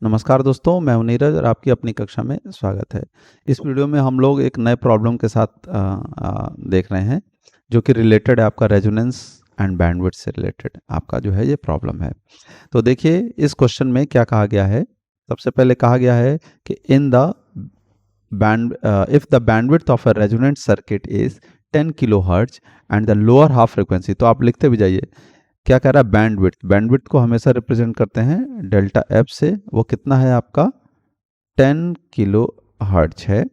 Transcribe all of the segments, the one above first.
नमस्कार दोस्तों, मैं हूं नीरज और आपकी अपनी कक्षा में स्वागत है। इस वीडियो में हम लोग एक नए प्रॉब्लम के साथ देख रहे हैं जो कि रिलेटेड है आपका रेजोनेंस एंड बैंडविड्थ से रिलेटेड आपका जो है ये प्रॉब्लम है। तो देखिए इस क्वेश्चन में क्या कहा गया है। सबसे पहले कहा गया है कि in the band if the bandwidth of a resonant circuit is 10 kilo hertz and the lower half frequency, तो आप लिखते भी जाइए क्या कह रहा है। बैंडविड्थ को हमेशा रिप्रेजेंट करते हैं डेल्टा एफ से। वो कितना है आपका 10 किलो हर्ट्ज है।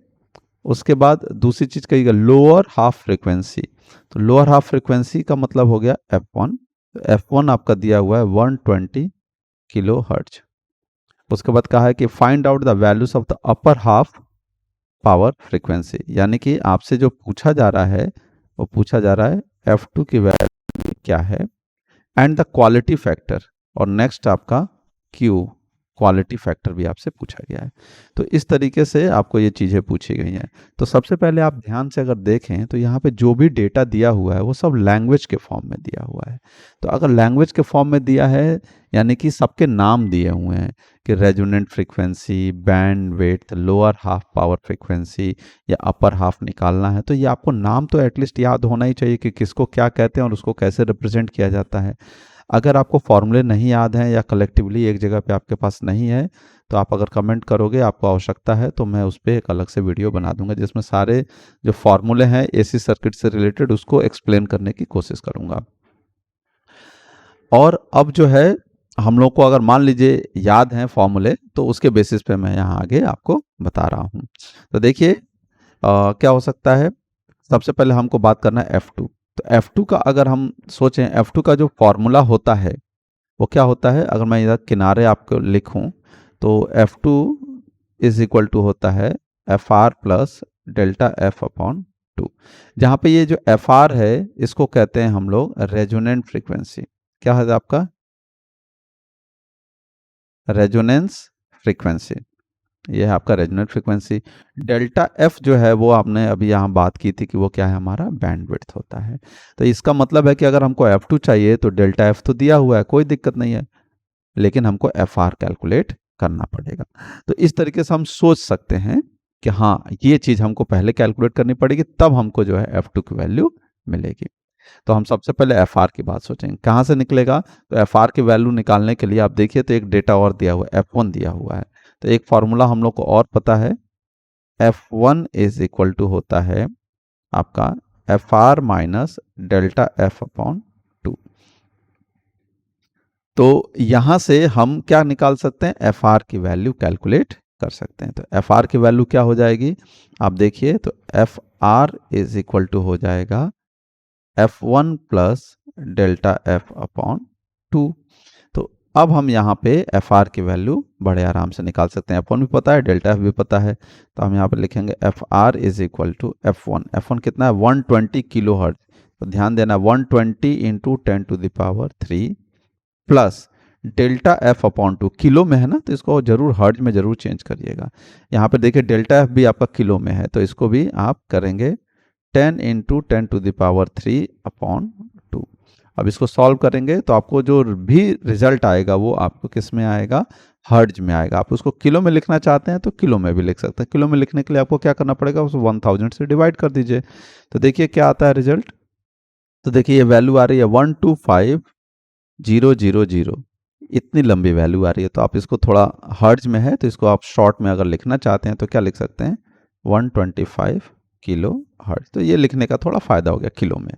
उसके बाद दूसरी चीज कहिएगा लोअर हाफ फ्रीक्वेंसी। तो लोअर हाफ फ्रीक्वेंसी का मतलब हो गया F1। तो F1 आपका दिया हुआ है 120 किलो हर्ट्ज। उसके बाद कहा है कि find out the values of the upper half power frequency, यानी कि आपसे जो पूछा जा रहा है वो पूछा जा रहा है F2 की वैल्यू क्या है एंड द क्वालिटी फैक्टर। और नेक्स्ट आपका Q क्वालिटी फैक्टर भी आपसे पूछा गया है। तो इस तरीके से आपको ये चीज़ें पूछी गई हैं। तो सबसे पहले आप ध्यान से अगर देखें तो यहाँ पे जो भी डेटा दिया हुआ है वो सब लैंग्वेज के फॉर्म में दिया हुआ है। तो अगर लैंग्वेज के फॉर्म में दिया है यानी कि सबके नाम दिए हुए हैं कि resonant frequency, band width, lower half power frequency या अपर हाफ निकालना है, तो ये आपको नाम तो एटलीस्ट याद होना ही चाहिए कि किसको क्या कहते हैं और उसको कैसे रिप्रेजेंट किया जाता है। अगर आपको फॉर्मूले नहीं याद हैं या कलेक्टिवली एक जगह पे आपके पास नहीं है तो आप अगर कमेंट करोगे, आपको आवश्यकता है, तो मैं उस पर एक अलग से वीडियो बना दूंगा जिसमें सारे जो फॉर्मूले हैं एसी सर्किट से रिलेटेड उसको एक्सप्लेन करने की कोशिश करूंगा। और अब जो है हम लोग को अगर मान लीजिए याद हैं फॉर्मूले तो उसके बेसिस पे मैं यहाँ आगे आपको बता रहा हूँ। तो देखिए क्या हो सकता है। सबसे पहले हमको बात करना है F2। तो F2 का अगर हम सोचें, F2 का जो फॉर्मूला होता है वो क्या होता है। अगर मैं इधर किनारे आपको लिखूं तो F2 इज इक्वल टू होता है FR plus delta F upon 2। जहाँ पे ये जो FR है इसको कहते हैं हम लोग रेजोनेंट फ्रीक्वेंसी। क्या है आपका रेजोनेंस फ्रीक्वेंसी, ये है आपका रेजोनेंट फ्रीक्वेंसी। डेल्टा एफ जो है वो आपने अभी यहाँ बात की थी कि वो क्या है, हमारा बैंडविड्थ होता है। तो इसका मतलब है कि अगर हमको F2 चाहिए तो डेल्टा एफ तो दिया हुआ है, कोई दिक्कत नहीं है, लेकिन हमको FR कैलकुलेट करना पड़ेगा। तो इस तरीके से हम सोच सकते हैं कि हाँ ये चीज़ हमको पहले कैलकुलेट करनी पड़ेगी, तब हमको जो है F2 की वैल्यू मिलेगी। तो हम सबसे पहले FR की बात सोचेंगे कहाँ से निकलेगा। तो FR की वैल्यू निकालने के लिए आप देखिए तो एक डेटा और दिया हुआ है, F1 दिया हुआ है। तो एक फॉर्मूला हम लोग को और पता है, F1 इज इक्वल टू होता है आपका FR minus delta F upon 2। तो यहां से हम क्या निकाल सकते हैं, FR की वैल्यू कैलकुलेट कर सकते हैं। तो FR की वैल्यू क्या हो जाएगी, आप देखिए तो FR इज इक्वल टू हो जाएगा F1 plus delta F upon 2। तो अब हम यहाँ पे FR की वैल्यू बड़े आराम से निकाल सकते हैं। F1 भी पता है, डेल्टा F भी पता है, तो हम यहाँ पे लिखेंगे FR is equal to F1 कितना है 120 किलो हर्ट्ज। तो ध्यान देना 120 into 10⁻³ plus delta F upon 2, kilo में है ना तो इसको जरूर हर्ट्ज में जरूर चेंज करिएगा। यहाँ पे देखिए डेल्टा F भी आपका किलो में है तो इसको भी आप करेंगे 10 इंटू 10⁻³ अपॉन 2। अब इसको सॉल्व करेंगे तो आपको जो भी रिजल्ट आएगा वो आपको किस में आएगा, हर्ट्ज में आएगा। आप उसको किलो में लिखना चाहते हैं तो किलो में भी लिख सकते हैं। किलो में लिखने के लिए आपको क्या करना पड़ेगा, उस 1000 से डिवाइड कर दीजिए। तो देखिए क्या आता है रिजल्ट। तो देखिए ये वैल्यू आ रही है 125,000, इतनी लंबी वैल्यू आ रही है। तो आप इसको थोड़ा हर्ट्ज में है तो इसको आप शॉर्ट में अगर लिखना चाहते हैं तो क्या लिख सकते हैं 125 किलो हर्ट्ज। तो ये लिखने का थोड़ा फायदा हो गया किलो में।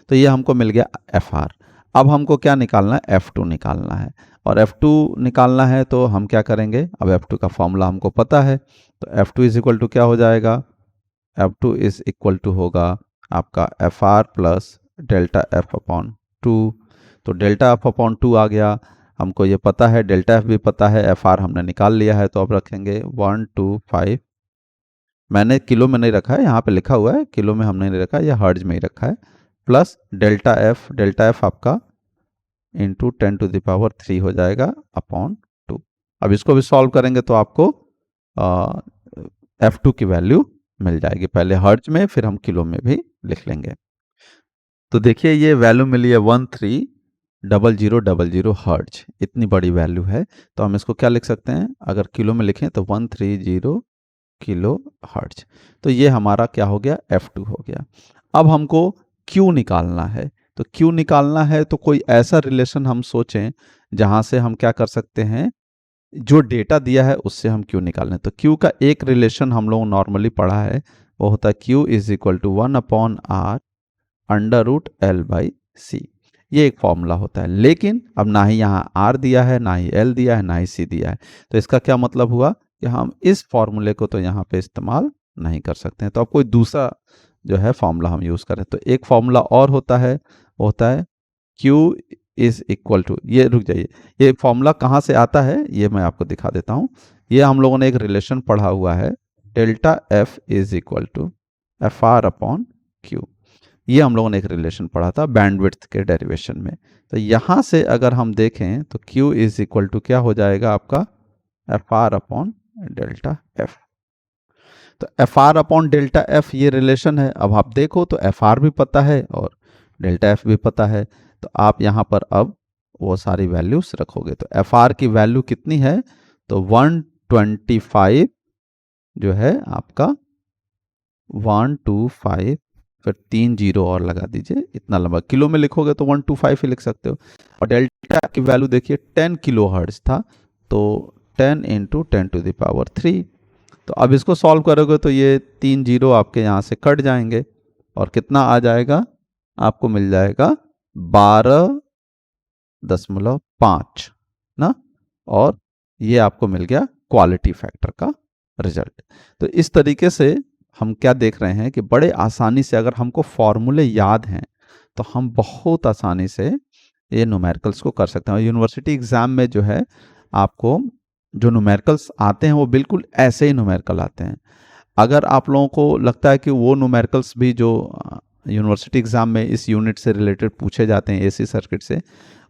तो ये हमको मिल गया FR। अब हमको क्या निकालना है, F2 निकालना है। और F2 निकालना है तो हम क्या करेंगे, अब F2 का फॉर्मूला हमको पता है। तो F2 इज इक्वल टू क्या हो जाएगा, F2 इज इक्वल टू होगा आपका FR plus delta F upon 2। तो डेल्टा F अपॉन 2 आ गया, हमको ये पता है, डेल्टा F भी पता है, FR हमने निकाल लिया है। तो अब रखेंगे 125, मैंने किलो में नहीं रखा है, यहाँ पे लिखा हुआ है किलो में हमने नहीं रखा है, यह हर्ट्ज में ही रखा है, प्लस डेल्टा एफ आपका इंटू 10⁻³ हो जाएगा अपॉन 2। अब इसको भी सॉल्व करेंगे तो आपको F2 की वैल्यू मिल जाएगी, पहले हर्ट्ज में फिर हम किलो में भी लिख लेंगे। तो देखिए ये वैल्यू मिली है 0000 हर्ट्ज, इतनी बड़ी वैल्यू है। तो हम इसको क्या लिख सकते हैं, अगर किलो में लिखें तो 130 किलो हर्ट्ज। तो ये हमारा क्या हो गया, F2 हो गया। अब हमको Q निकालना है। तो Q निकालना है तो कोई ऐसा रिलेशन हम सोचें जहां से हम क्या कर सकते हैं, जो डेटा दिया है उससे हम Q निकालें। तो Q का एक रिलेशन हम लोग नॉर्मली पढ़ा है, वो होता है Q is equal to 1/R √L/C। ये एक फॉर्मूला होता है, लेकिन अब ना ही यहाँ R दिया है, ना ही L दिया है, ना ही C दिया है। तो इसका क्या मतलब हुआ कि हम इस फॉर्मूले को तो यहाँ पे इस्तेमाल नहीं कर सकते हैं। तो अब कोई दूसरा जो है फॉर्मूला हम यूज़ करें। तो एक फॉर्मूला और होता है, वो होता है Q इज इक्वल टू, ये रुक जाइए, ये फॉर्मूला कहाँ से आता है ये मैं आपको दिखा देता हूँ। ये हम लोगों ने एक रिलेशन पढ़ा हुआ है, delta F is equal to FR/Q। ये हम लोगों ने एक रिलेशन पढ़ा था बैंडविड्थ के डेरिवेशन में। तो यहाँ से अगर हम देखें तो Q इज इक्वल टू क्या हो जाएगा आपका, FR/डेल्टा F। तो FR/डेल्टा F ये रिलेशन है। अब आप देखो तो FR भी पता है और डेल्टा F भी पता है। तो आप यहाँ पर अब वो सारी वैल्यूज रखोगे। तो FR की वैल्यू कितनी है, तो 125 जो है आपका 125, फिर 3 जीरो और लगा दीजिए, इतना लंबा। किलो में लिखोगे तो 125 ही लिख सकते हो। और डेल्टा की वैल्यू देखिए 10 किलो हर्ट्ज था, तो 10 × 10⁻³ तो अब इसको सॉल्व करोगे तो ये 3 जीरो आपके यहाँ से कट जाएंगे और कितना आ जाएगा, आपको मिल जाएगा 12.5 ना। और ये आपको मिल गया क्वालिटी फैक्टर का रिजल्ट। तो इस तरीके से हम क्या देख रहे हैं कि बड़े आसानी से अगर हमको फॉर्मूले याद हैं तो हम बहुत आसानी से ये न्यूमेरिकल्स को कर सकते हैं। और यूनिवर्सिटी एग्जाम में जो है आपको जो न्यूमेरिकल्स आते हैं वो बिल्कुल ऐसे ही न्यूमेरिकल आते हैं। अगर आप लोगों को लगता है कि वो न्यूमेरिकल्स भी जो यूनिवर्सिटी एग्जाम में इस यूनिट से रिलेटेड पूछे जाते हैं, एसी सर्किट से,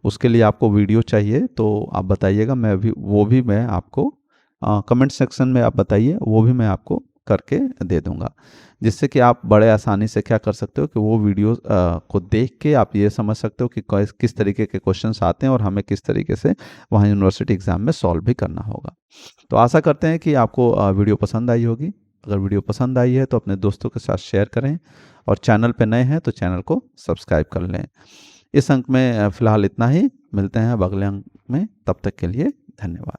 उसके लिए आपको वीडियो चाहिए तो आप बताइएगा, मैं आपको कमेंट सेक्शन में आप बताइए, वो भी मैं आपको करके दे दूंगा, जिससे कि आप बड़े आसानी से क्या कर सकते हो कि वो वीडियो को देख के आप ये समझ सकते हो कि किस तरीके के क्वेश्चंस आते हैं और हमें किस तरीके से वहाँ यूनिवर्सिटी एग्जाम में सॉल्व भी करना होगा। तो आशा करते हैं कि आपको वीडियो पसंद आई होगी। अगर वीडियो पसंद आई है तो अपने दोस्तों के साथ शेयर करें और चैनल पे नए हैं तो चैनल को सब्सक्राइब कर लें। इस अंक में फ़िलहाल इतना ही, मिलते हैं अब अगले अंक में, तब तक के लिए धन्यवाद।